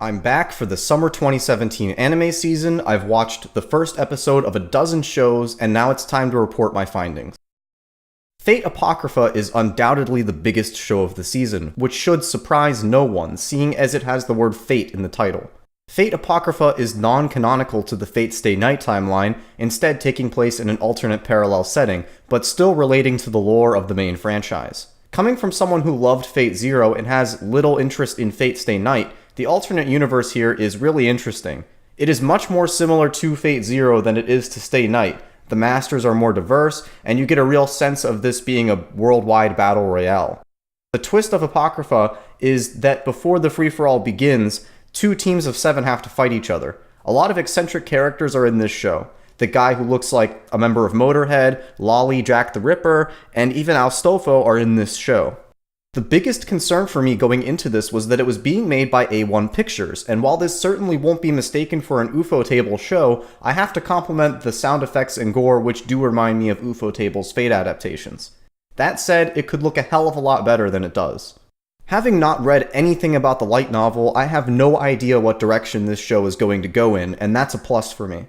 I'm back for the summer 2017 anime season. I've watched the first episode of a dozen shows, and now it's time to report my findings. Fate Apocrypha is undoubtedly the biggest show of the season, which should surprise no one, seeing as it has the word Fate in the title. Fate Apocrypha is non-canonical to the Fate Stay Night timeline, instead taking place in an alternate parallel setting, but still relating to the lore of the main franchise. Coming from someone who loved Fate Zero and has little interest in Fate Stay Night, the alternate universe here is really interesting. It is much more similar to Fate Zero than it is to Stay Night. The masters are more diverse, and you get a real sense of this being a worldwide battle royale. The twist of Apocrypha is that before the free-for-all begins, two teams of 7 have to fight each other. A lot of eccentric characters are in this show. The guy who looks like a member of Motorhead, Lolly Jack the Ripper, and even Astolfo are in this show. The biggest concern for me going into this was that it was being made by A1 Pictures, and while this certainly won't be mistaken for an UFO Table show, I have to compliment the sound effects and gore which do remind me of UFO Table's Fate adaptations. That said, it could look a hell of a lot better than it does. Having not read anything about the light novel, I have no idea what direction this show is going to go in, and that's a plus for me.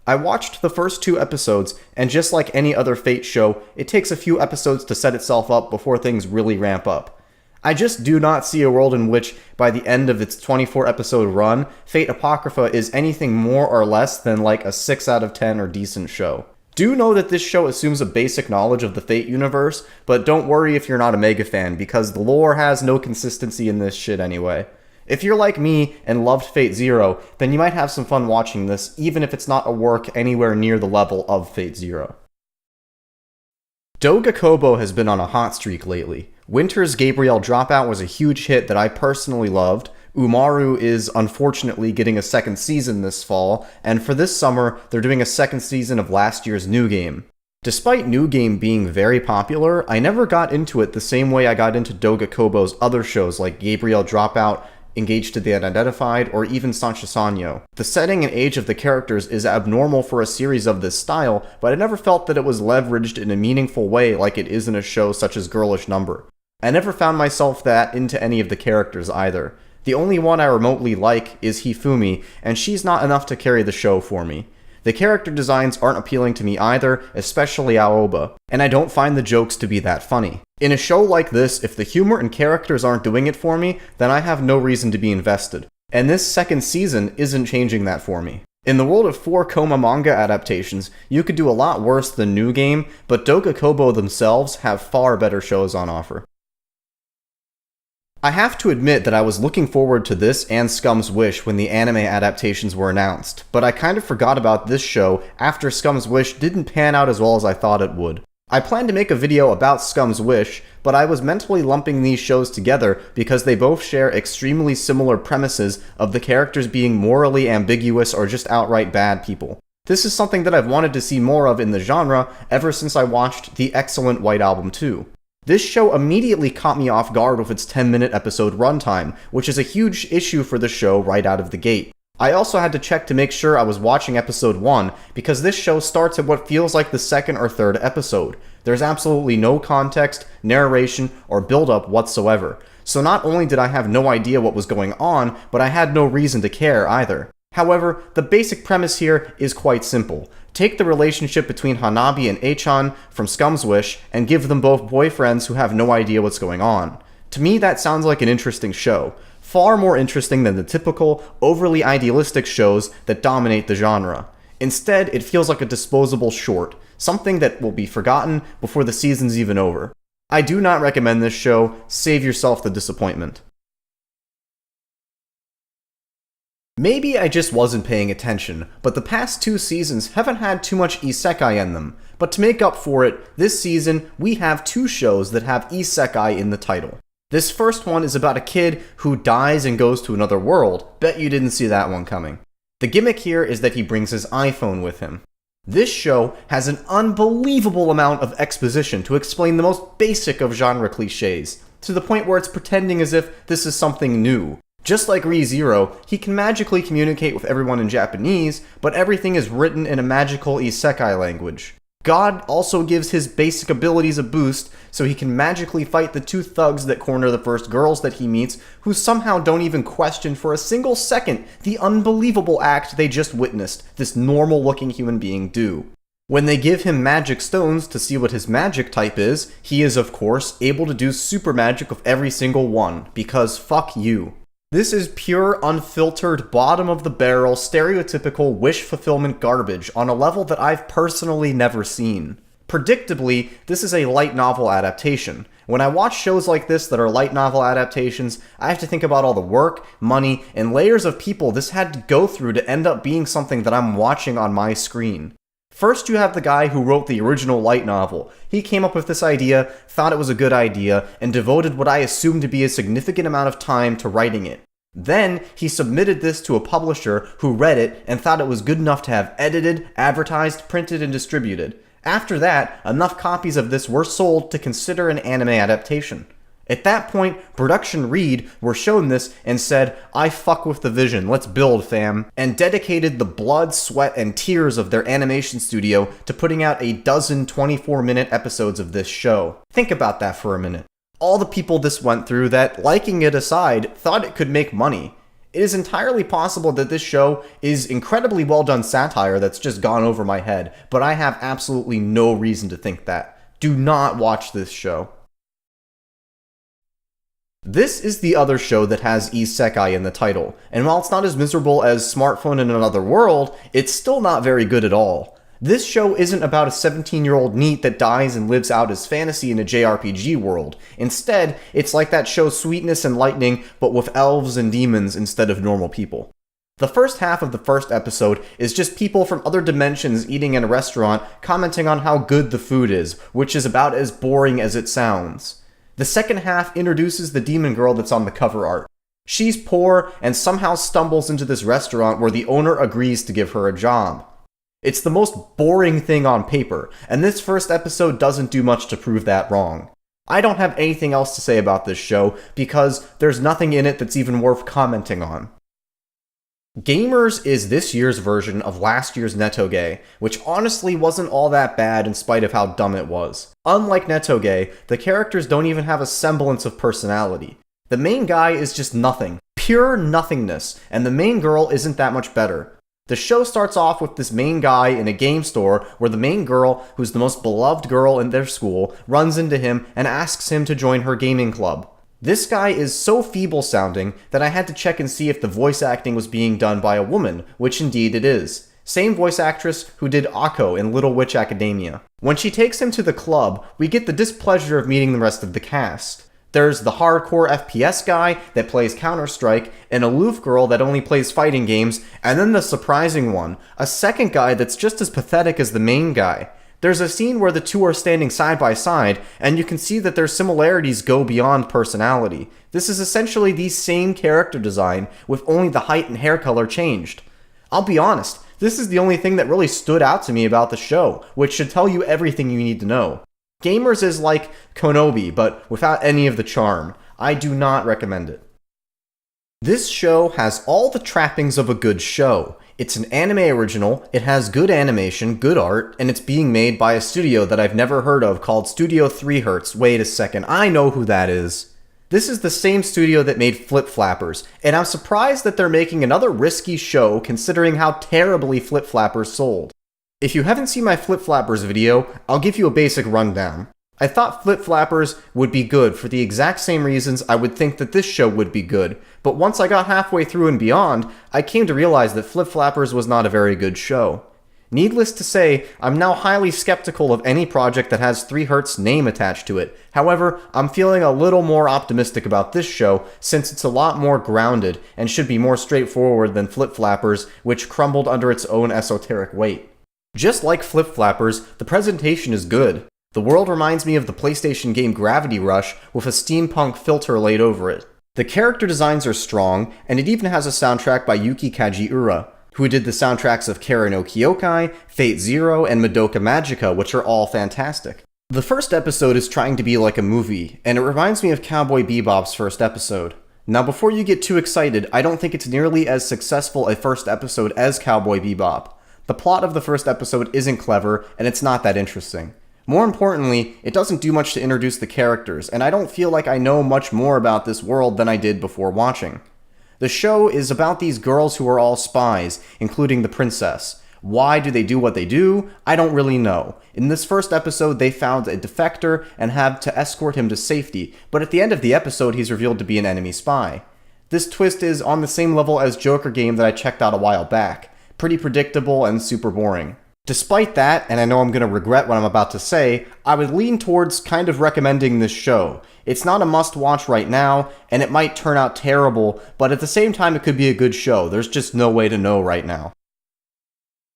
I watched the first 2 episodes, and just like any other Fate show, it takes a few episodes to set itself up before things really ramp up. I just do not see a world in which, by the end of its 24-episode run, Fate Apocrypha is anything more or less than like a 6 out of 10 or decent show. Do know that this show assumes a basic knowledge of the Fate universe, but don't worry if you're not a mega fan, because the lore has no consistency in this shit anyway. If you're like me and loved Fate Zero, then you might have some fun watching this, even if it's not a work anywhere near the level of Fate Zero. Doga Kobo has been on a hot streak lately. Winter's Gabriel Dropout was a huge hit that I personally loved. Umaru is unfortunately getting a second season this fall, and for this summer, they're doing a second season of last year's New Game. Despite New Game being very popular, I never got into it the same way I got into Doga Kobo's other shows like Gabriel Dropout, Engaged to the Unidentified, or even Sancho Sanyo. The setting and age of the characters is abnormal for a series of this style, but I never felt that it was leveraged in a meaningful way like it is in a show such as Girlish Number. I never found myself that into any of the characters either. The only one I remotely like is Hifumi, and she's not enough to carry the show for me. The character designs aren't appealing to me either, especially Aoba, and I don't find the jokes to be that funny. In a show like this, if the humor and characters aren't doing it for me, then I have no reason to be invested. And this second season isn't changing that for me. In the world of 4 Koma manga adaptations, you could do a lot worse than New Game, but Doga Kobo themselves have far better shows on offer. I have to admit that I was looking forward to this and Scum's Wish when the anime adaptations were announced, but I kind of forgot about this show after Scum's Wish didn't pan out as well as I thought it would. I planned to make a video about Scum's Wish, but I was mentally lumping these shows together because they both share extremely similar premises of the characters being morally ambiguous or just outright bad people. This is something that I've wanted to see more of in the genre ever since I watched the excellent White Album 2. This show immediately caught me off guard with its 10-minute episode runtime, which is a huge issue for the show right out of the gate. I also had to check to make sure I was watching episode 1, because this show starts at what feels like the second or third episode. There's absolutely no context, narration, or build-up whatsoever. So not only did I have no idea what was going on, but I had no reason to care either. However, the basic premise here is quite simple. Take the relationship between Hanabi and Eichan from Scum's Wish and give them both boyfriends who have no idea what's going on. To me, that sounds like an interesting show. Far more interesting than the typical, overly idealistic shows that dominate the genre. Instead, it feels like a disposable short, something that will be forgotten before the season's even over. I do not recommend this show. Save yourself the disappointment. Maybe I just wasn't paying attention, but the past 2 seasons haven't had too much isekai in them. But to make up for it, this season we have 2 shows that have isekai in the title. This first one is about a kid who dies and goes to another world. Bet you didn't see that one coming. The gimmick here is that he brings his iPhone with him. This show has an unbelievable amount of exposition to explain the most basic of genre cliches, to the point where it's pretending as if this is something new. Just like ReZero, he can magically communicate with everyone in Japanese, but everything is written in a magical isekai language. God also gives his basic abilities a boost so he can magically fight the two thugs that corner the first girls that he meets, who somehow don't even question for a single second the unbelievable act they just witnessed this normal-looking human being do. When they give him magic stones to see what his magic type is, he is, of course, able to do super magic with every single one, because fuck you. This is pure, unfiltered, bottom-of-the-barrel, stereotypical wish fulfillment garbage on a level that I've personally never seen. Predictably, this is a light novel adaptation. When I watch shows like this that are light novel adaptations, I have to think about all the work, money, and layers of people this had to go through to end up being something that I'm watching on my screen. First, you have the guy who wrote the original light novel. He came up with this idea, thought it was a good idea, and devoted what I assumed to be a significant amount of time to writing it. Then, he submitted this to a publisher who read it and thought it was good enough to have edited, advertised, printed, and distributed. After that, enough copies of this were sold to consider an anime adaptation. At that point, Production Reed were shown this and said, "I fuck with the vision, let's build, fam," and dedicated the blood, sweat, and tears of their animation studio to putting out a dozen 24-minute episodes of this show. Think about that for a minute. All the people this went through that, liking it aside, thought it could make money. It is entirely possible that this show is incredibly well done satire that's just gone over my head, but I have absolutely no reason to think that. Do not watch this show. This is the other show that has Isekai in the title, and while it's not as miserable as Smartphone in Another World, it's still not very good at all. This show isn't about a 17-year-old NEET that dies and lives out his fantasy in a JRPG world. Instead, it's like that show Sweetness and Lightning, but with elves and demons instead of normal people. The first half of the first episode is just people from other dimensions eating in a restaurant commenting on how good the food is, which is about as boring as it sounds. The second half introduces the demon girl that's on the cover art. She's poor and somehow stumbles into this restaurant where the owner agrees to give her a job. It's the most boring thing on paper, and this first episode doesn't do much to prove that wrong. I don't have anything else to say about this show because there's nothing in it that's even worth commenting on. Gamers is this year's version of last year's Netoge, which honestly wasn't all that bad in spite of how dumb it was. Unlike Netoge, the characters don't even have a semblance of personality. The main guy is just nothing, pure nothingness, and the main girl isn't that much better. The show starts off with this main guy in a game store where the main girl, who's the most beloved girl in their school, runs into him and asks him to join her gaming club. This guy is so feeble-sounding that I had to check and see if the voice acting was being done by a woman, which indeed it is. Same voice actress who did Akko in Little Witch Academia. When she takes him to the club, we get the displeasure of meeting the rest of the cast. There's the hardcore FPS guy that plays Counter-Strike, an aloof girl that only plays fighting games, and then the surprising one, a second guy that's just as pathetic as the main guy. There's a scene where the two are standing side by side, and you can see that their similarities go beyond personality. This is essentially the same character design, with only the height and hair color changed. I'll be honest, this is the only thing that really stood out to me about the show, which should tell you everything you need to know. Gamers is like Konobi, but without any of the charm. I do not recommend it. This show has all the trappings of a good show. It's an anime original, it has good animation, good art, and it's being made by a studio that I've never heard of called Studio 3 Hertz. Wait a second, I know who that is. This is the same studio that made Flip Flappers, and I'm surprised that they're making another risky show considering how terribly Flip Flappers sold. If you haven't seen my Flip Flappers video, I'll give you a basic rundown. I thought Flip Flappers would be good for the exact same reasons I would think that this show would be good, but once I got halfway through and beyond, I came to realize that Flip Flappers was not a very good show. Needless to say, I'm now highly skeptical of any project that has 3Hz name attached to it. However, I'm feeling a little more optimistic about this show since it's a lot more grounded and should be more straightforward than Flip Flappers, which crumbled under its own esoteric weight. Just like Flip Flappers, the presentation is good. The world reminds me of the PlayStation game Gravity Rush with a steampunk filter laid over it. The character designs are strong, and it even has a soundtrack by Yuki Kajiura, who did the soundtracks of Kara no Kyokai, Fate Zero, and Madoka Magica, which are all fantastic. The first episode is trying to be like a movie, and it reminds me of Cowboy Bebop's first episode. Now before you get too excited, I don't think it's nearly as successful a first episode as Cowboy Bebop, The plot of the first episode isn't clever, and it's not that interesting. More importantly, it doesn't do much to introduce the characters, and I don't feel like I know much more about this world than I did before watching. The show is about these girls who are all spies, including the princess. Why do they do what they do? I don't really know. In this first episode, they found a defector and had to escort him to safety, but at the end of the episode, he's revealed to be an enemy spy. This twist is on the same level as Joker Game that I checked out a while back. Pretty predictable and super boring. Despite that, and I know I'm going to regret what I'm about to say, I would lean towards kind of recommending this show. It's not a must-watch right now, and it might turn out terrible, but at the same time it could be a good show. There's just no way to know right now.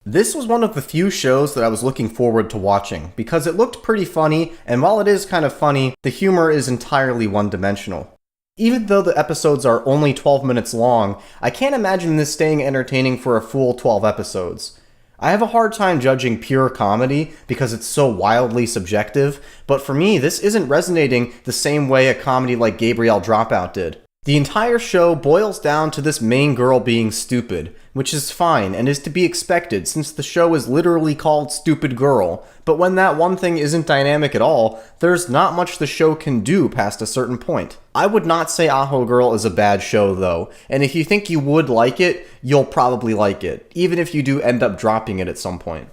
This was one of the few shows that I was looking forward to watching, because it looked pretty funny, and while it is kind of funny, the humor is entirely one-dimensional. Even though the episodes are only 12 minutes long, I can't imagine this staying entertaining for a full 12 episodes. I have a hard time judging pure comedy because it's so wildly subjective, but for me, this isn't resonating the same way a comedy like Gabriel Dropout did. The entire show boils down to this main girl being stupid, which is fine and is to be expected since the show is literally called Stupid Girl, but when that one thing isn't dynamic at all, there's not much the show can do past a certain point. I would not say Aho Girl is a bad show though, and if you think you would like it, you'll probably like it, even if you do end up dropping it at some point.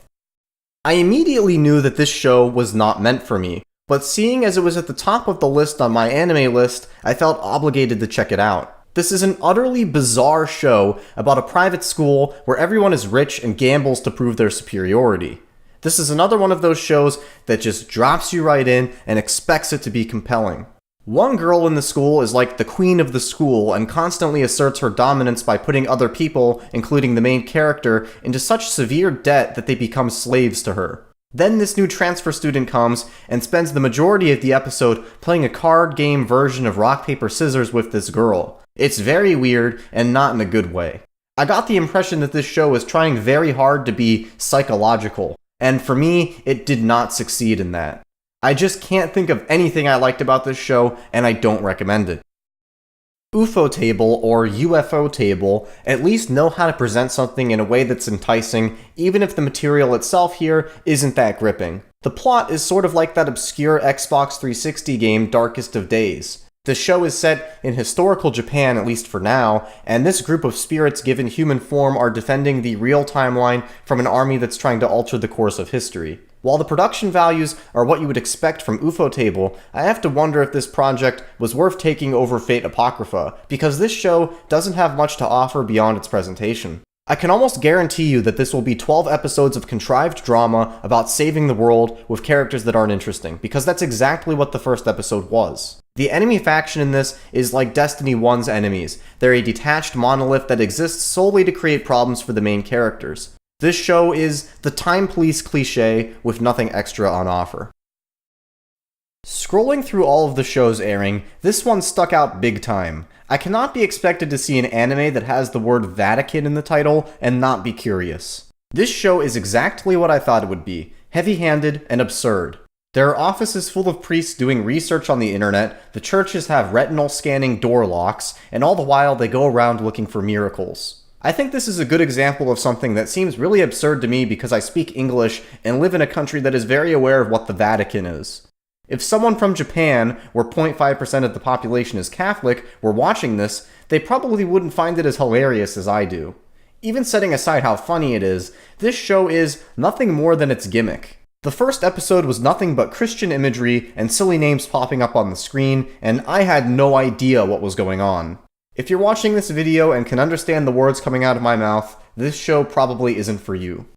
I immediately knew that this show was not meant for me, but seeing as it was at the top of the list on my anime list, I felt obligated to check it out. This is an utterly bizarre show about a private school where everyone is rich and gambles to prove their superiority. This is another one of those shows that just drops you right in and expects it to be compelling. One girl in the school is like the queen of the school and constantly asserts her dominance by putting other people, including the main character, into such severe debt that they become slaves to her. Then this new transfer student comes and spends the majority of the episode playing a card game version of rock, paper, scissors with this girl. It's very weird and not in a good way. I got the impression that this show is trying very hard to be psychological, and for me, it did not succeed in that. I just can't think of anything I liked about this show, and I don't recommend it. Ufotable, or UFO Table, at least know how to present something in a way that's enticing, even if the material itself here isn't that gripping. The plot is sort of like that obscure Xbox 360 game Darkest of Days. The show is set in historical Japan, at least for now, and this group of spirits given human form are defending the real timeline from an army that's trying to alter the course of history. While the production values are what you would expect from Ufotable, I have to wonder if this project was worth taking over Fate Apocrypha, because this show doesn't have much to offer beyond its presentation. I can almost guarantee you that this will be 12 episodes of contrived drama about saving the world with characters that aren't interesting, because that's exactly what the first episode was. The enemy faction in this is like Destiny 1's enemies. They're a detached monolith that exists solely to create problems for the main characters. This show is the time police cliché with nothing extra on offer. Scrolling through all of the shows airing, this one stuck out big time. I cannot be expected to see an anime that has the word Vatican in the title and not be curious. This show is exactly what I thought it would be, heavy-handed and absurd. There are offices full of priests doing research on the internet, the churches have retinal scanning door locks, and all the while they go around looking for miracles. I think this is a good example of something that seems really absurd to me because I speak English and live in a country that is very aware of what the Vatican is. If someone from Japan, where 0.5% of the population is Catholic, were watching this, they probably wouldn't find it as hilarious as I do. Even setting aside how funny it is, this show is nothing more than its gimmick. The first episode was nothing but Christian imagery and silly names popping up on the screen, and I had no idea what was going on. If you're watching this video and can understand the words coming out of my mouth, this show probably isn't for you.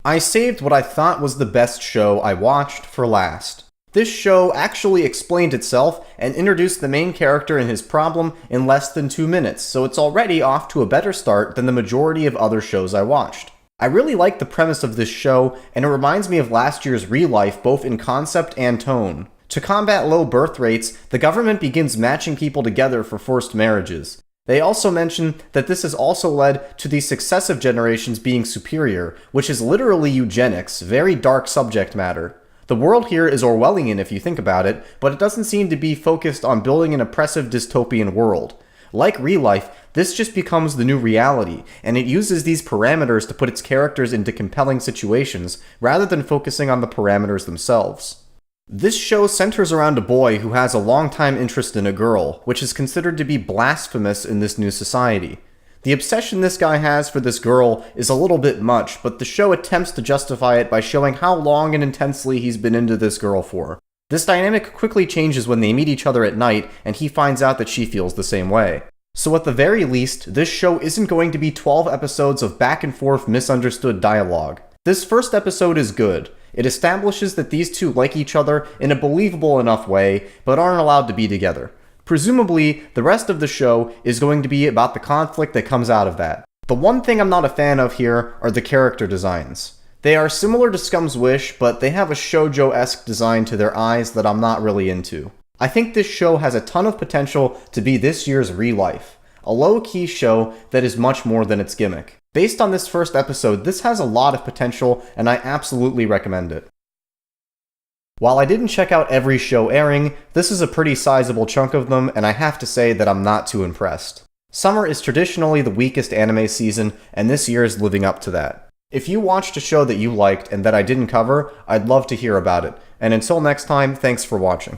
I saved what I thought was the best show I watched for last. This show actually explained itself and introduced the main character and his problem in less than 2 minutes, so it's already off to a better start than the majority of other shows I watched. I really like the premise of this show, and it reminds me of last year's Real Life both in concept and tone. To combat low birth rates, the government begins matching people together for forced marriages. They also mention that this has also led to the successive generations being superior, which is literally eugenics, very dark subject matter. The world here is Orwellian if you think about it, but it doesn't seem to be focused on building an oppressive dystopian world. Like Real Life, This just becomes the new reality, and it uses these parameters to put its characters into compelling situations, rather than focusing on the parameters themselves. This show centers around a boy who has a long-time interest in a girl, which is considered to be blasphemous in this new society. The obsession this guy has for this girl is a little bit much, but the show attempts to justify it by showing how long and intensely he's been into this girl for. This dynamic quickly changes when they meet each other at night, and he finds out that she feels the same way. So at the very least, this show isn't going to be 12 episodes of back and forth misunderstood dialogue. This first episode is good. It establishes that these two like each other in a believable enough way, but aren't allowed to be together. Presumably, the rest of the show is going to be about the conflict that comes out of that. The one thing I'm not a fan of here are the character designs. They are similar to Scum's Wish, but they have a shoujo-esque design to their eyes that I'm not really into. I think this show has a ton of potential to be this year's Re-Life, a low-key show that is much more than its gimmick. Based on this first episode, this has a lot of potential, and I absolutely recommend it. While I didn't check out every show airing, this is a pretty sizable chunk of them, and I have to say that I'm not too impressed. Summer is traditionally the weakest anime season, and this year is living up to that. If you watched a show that you liked and that I didn't cover, I'd love to hear about it. And until next time, thanks for watching.